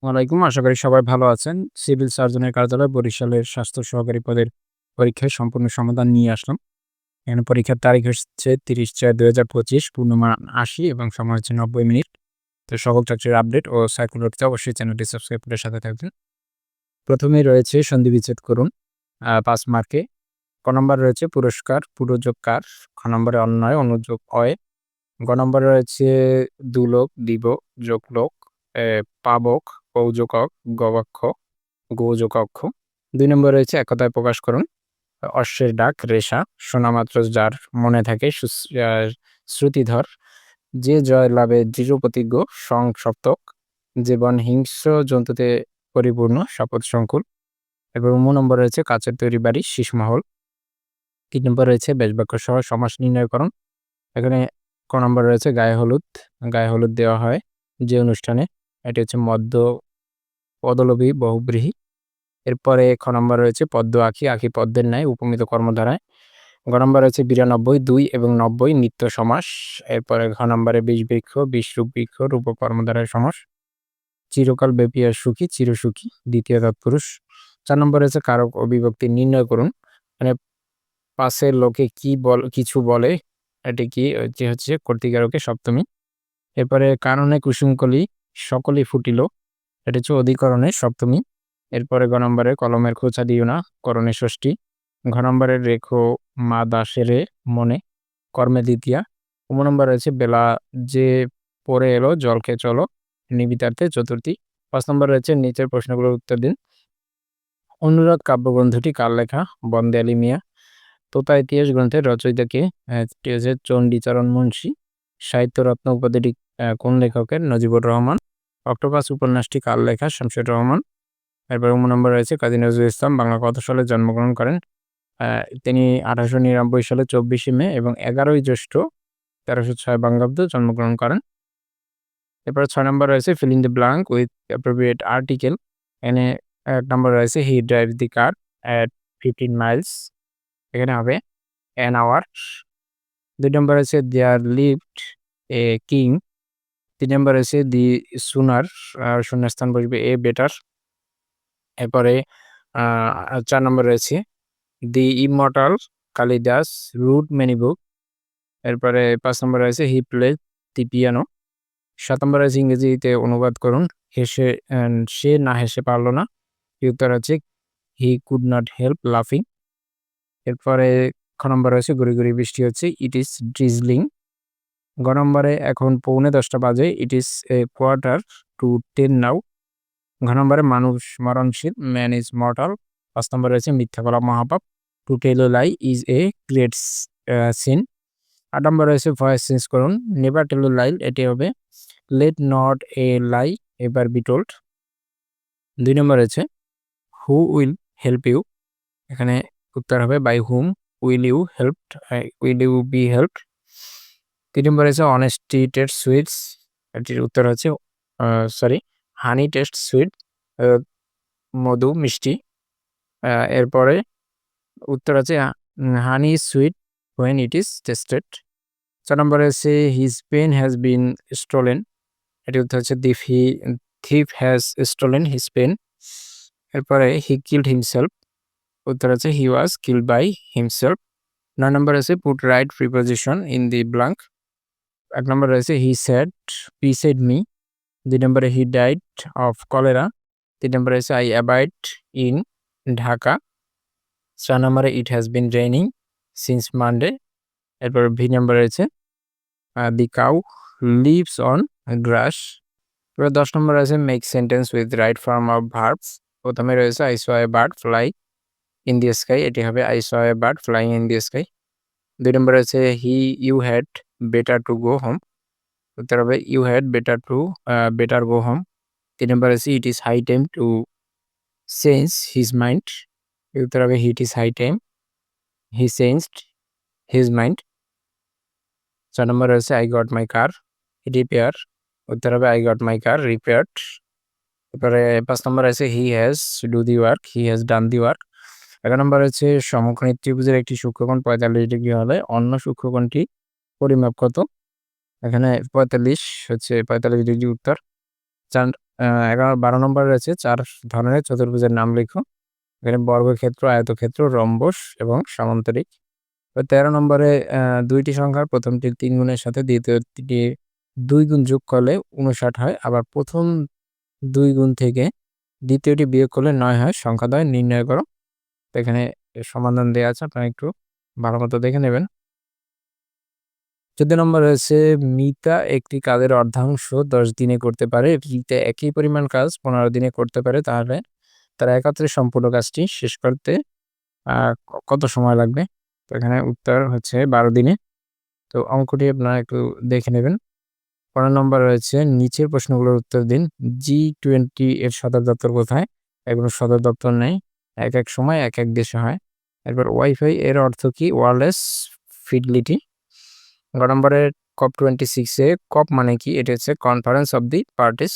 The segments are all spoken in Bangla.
ওয়ালাইকুম। আশা করি সবাই ভালো আছেন। সিভিল সার্জনের কার্যালয় বরিশালের স্বাস্থ্য সহকারী পদের পরীক্ষায় সম্পূর্ণ সমাধান নিয়ে আসলাম। এখানে পরীক্ষার তারিখ হচ্ছে ৩০/৪/২০২৫, পূর্ণমান ৮০ এবং সময় হচ্ছে ৯০ মিনিট। তো সকল চাকরির আপডেট ও সার্কুলার পেতে অবশ্যই চ্যানেলটি সাবস্ক্রাইব করে সাথে থাকবেন। প্রথমেই রয়েছে সন্ধি বিচ্ছেদ করুন ৫ মার্কে। ক নম্বরে রয়েছে পুরস্কার, পুরোযোগ কার? খ নম্বরে অন্যয়, অনুযোগ অয়। গ নম্বরে রয়েছে দুলোক, দিবক, যোগলোক, পাবক, কৌযোকক, গবাক্ষ, গোযোগক্ষ। ২ নম্বরে রয়েছে একতায় প্রকাশ করুন। অশ্বের ডাক, রেশা, শোনামাত্র যার মনে থাকে শ্রুতিধর, যে জয় লাভে দৃঢ়প্রতিজ্ঞ, সংসপ্তক, জীবন হিংস্র জন্তুতে পরিপূর্ণ, শপথ সংকুল। এবার ১ নম্বরে রয়েছে কাচের তৈরি বাড়ি, শীষমহল। ৩ নম্বরে রয়েছে ব্যাসবাক্য সহ সমাস নির্ণয়করণ। এখানে ক নম্বরে রয়েছে গায়ে হলুদ। গায়ে হলুদ দেওয়া হয় যে অনুষ্ঠানে, এটি হচ্ছে মধ্য পদলোভী বহুব্রীহি। এরপরে খ নম্বরে রয়েছে পদ্ম আঁখি, আঁখি পদ্মের ন্যায় উপমিত কর্মধারায়। গ নম্বরে রয়েছে ৯২, ২ এবং ৯০ নিত্য সমাস। এরপরে ঘ নম্বরে বিষবৃক্ষ, বিষরূপ বৃক্ষ, রূপ কর্মধারায় সমাস। চিরকাল ব্যাপী আর সুখী, চিরসুখী, দ্বিতীয় তৎপুরুষ। ৪ নম্বরে রয়েছে কারক ও বিভক্তি নির্ণয় করুন। মানে পাশের লোকে কিছু বলে, এটি কি? এটি হচ্ছে কর্তৃকারকে সপ্তমী। এরপরে কারণে কুসুমকলি সকলই ফুটিল, এটা হচ্ছে অধিকরণে সপ্তমী। এরপরে গ নম্বরে কলমের খোঁচা দিও না, করণে ষষ্ঠী। ঘ নম্বরে রেখো মা দাসেরে মনে, কর্মে দ্বিতীয়া। ঙ নম্বরে রয়েছে বেলা যে পড়ে এলো জল খেয়ে চলো, নিবিতার্থে চতুর্থী। ৫ নম্বরে রয়েছে নিচের প্রশ্নগুলোর উত্তর দিন। অনুরাগ কাব্যগ্রন্থটি কার লেখা? বন্দে আলী মিয়া। তোতা ইতিহাস গ্রন্থের রচয়িতা কে? এটি হচ্ছে চণ্ডীচরণ মুন্সী। সাহিত্যরত্ন উপাধিটি কোন লেখকের? নজিবুর রহমান। অক্টোপাস উপন্যাসটি কার লেখা? শামসুর রহমান। এরপর ১ নম্বরে রয়েছে কাজী নজরুল ইসলাম বাংলা কত সালে জন্মগ্রহণ করেন? তিনি ১৮৯৯ সালে ২৪শে মে এবং ১১ই জ্যৈষ্ঠ ১৩০৬ বঙ্গাব্দ জন্মগ্রহণ করেন। এরপরে ৬ নম্বর রয়েছে fill in the blank with appropriate article. এখানে ১ নম্বর রয়েছে he drive the car at 15 miles, এখানে হবে অ্যান আওয়ার। ২ নম্বর রয়েছে দেয়ার লিভড এ কিং। ৩ নম্বর রয়েছে দি সুনার, শূন্যস্থান বসবে এ বেটার। এরপরে ৪ নম্বর রয়েছে দি ইমমর্টাল কালিদাস রুট মেনি বুক। এরপরে ৫ নম্বর রয়েছে হি প্লেড দি পিয়ানো। ৭ নম্বর রয়েছে ইংরেজিতে অনুবাদ করুন। সে না হেসে পারল না। এর উত্তর হচ্ছে হি কুড নট হেল্প লাফিং। এরপরে খ নম্বর রয়েছে গুড়ি, গুড়ি বৃষ্টি হচ্ছে, ইট ইজ ড্রিজলিং। গ নম্বরে এখন 9:45 বাজে, it is a quarter to 10 now. ঘ নম্বরে মানুষ মরণশীল, ম্যান ইজ মর্টাল। ৫ নম্বরে রয়েছে মিথ্যা বলা মহাপাপ, to tell a lie is a great sin. ৮ নম্বরে রয়েছে ভয়েস চেঞ্জ করুন। নেভার টেল এ লাই, এটি হবে let not a lie ever be told. ২ নম্বর রয়েছে হু উইল হেল্প ইউ, এখানে উত্তর হবে by whom will you helped, will you be helped. ৩ নম্বর রয়েছে অনেস্টি টেস্ট সুইটস, এটির উত্তর হচ্ছে হানি টেস্ট সুইট, মধু মিষ্টি। এরপরে উত্তর আছে honey is sweet when it is tasted. ৪ নম্বরে হচ্ছে his pen has been stolen, এটি উত্তর হচ্ছে thief has stolen his pen. এরপরে হি কিলড হিমসেলফ, উত্তর আছে he was killed by himself. ৯ নম্বর আছে put right preposition in the blank. ১ নম্বর রয়েছে হি সেড মি। ২ নম্বরে হি ডাইড অফ কলেরা। ৩ নম্বরে রয়েছে আই অ্যাবাইড ইন ঢাকা। ৪ নম্বরে it has been raining since Monday. এরপর ভি নম্বর রয়েছে the cow lives on grass. এবার ১০ নম্বর আছে make sentence with right form of verbs. প্রথমে রয়েছে I saw a bird fly in the sky, এটি হবে I saw a bird flying in the sky. ২ নম্বর আছে you had better to go home, উত্তর হবে you had better go home. ৩ নম্বর আছে it is high time to change his mind, উত্তর হবে it is high time he changed his mind. ৪ নম্বর রয়েছে I got my car repair, উত্তর হবে I got my car repaired. এরপরে ৫ নম্বর আছে he has do the work, he has done the work. ১১ নম্বর হচ্ছে সমকোণী ত্রিভুজের একটি সূক্ষ্মকোণ ৪৫ ডিগ্রি হলে অন্য সূক্ষ্মকোণটি পরিমাপ কত? এখানে ৪৫ হচ্ছে ৪৫ ডিগ্রি উত্তর। 12 নম্বরে রয়েছে 4 ধরনের চতুর্ভুজের নাম লিখো। এখানে বর্গক্ষেত্র, আয়তক্ষেত্র, রম্বস এবং সামান্তরিক। 13 নম্বরে 2টি সংখ্যার প্রথমটির 3 গুণের সাথে দ্বিতীয়টি 2 গুণ যোগ করলে 59 হয়। আবার প্রথম 2 গুণ থেকে দ্বিতীয়টি বিয়োগ করলে 9 হয়। সংখ্যাদ্বয় নির্ণয় করো। তো এখানে সমাধান দেয়া আছে, আপনারা একটু ভালোমতো দেখে নেবেন। 14 নম্বর রয়েছে মিতা একটি কাজের অর্ধাংশ 10 দিনে করতে পারে। রিতা একই পরিমাণ কাজ 15 দিনে করতে পারে। তাহলে তারা একত্রে সম্পূর্ণ কাজটি শেষ করতে কত সময় লাগবে? তো এখানে উত্তর হচ্ছে 12 দিনে। তো অঙ্কটি আপনারা একটু দেখে নেবেন। 15 নম্বর রয়েছে নিচের প্রশ্নগুলোর উত্তর দিন। G20 এর সদর দপ্তর কোথায়? এগুলোর সদর দপ্তর নেই। এক সময় এক দেশে হয়। এরপর ওয়াইফাই এর অর্থ কি? Wireless fidelity. গ নম্বরে COP26 এ COP মানে কি? এটা হচ্ছে কনফারেন্স অফ দি পার্টিস।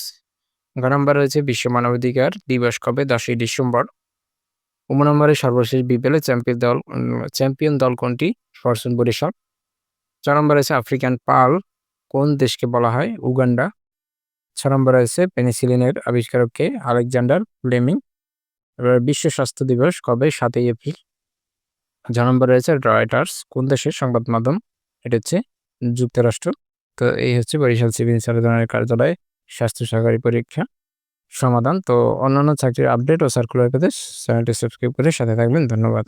ঘ নম্বরে রয়েছে বিশ্ব মানবাধিকার দিবস কবে? 10ই ডিসেম্বর। নম্বরে সর্বশেষ বিপিএলে চ্যাম্পিয়ন দল কোনটি? ফরচুন বরিশাল। 4 নম্বরে আছে আফ্রিকান পার্ল কোন দেশকে বলা হয়? উগান্ডা। 6 নম্বরে আছে পেনিসিলিনের আবিষ্কারক কে? Alexander Fleming. এবার বিশ্ব স্বাস্থ্য দিবস কবে? 7ই এপ্রিল। 6 নম্বরে রয়েছে রয়টার্স কোন দেশের সংবাদ মাধ্যম? এটা হচ্ছে যুক্তরাষ্ট্র। তো এই হচ্ছে বরিশাল সিভিল সার্জনের কার্যালয়ে স্বাস্থ্য সহকারী পরীক্ষা সমাধান। তো অন্যান্য চাকরির আপডেট ও সার্কুলার পেতে চ্যানেলটি সাবস্ক্রাইব করে সাথে থাকবেন। ধন্যবাদ।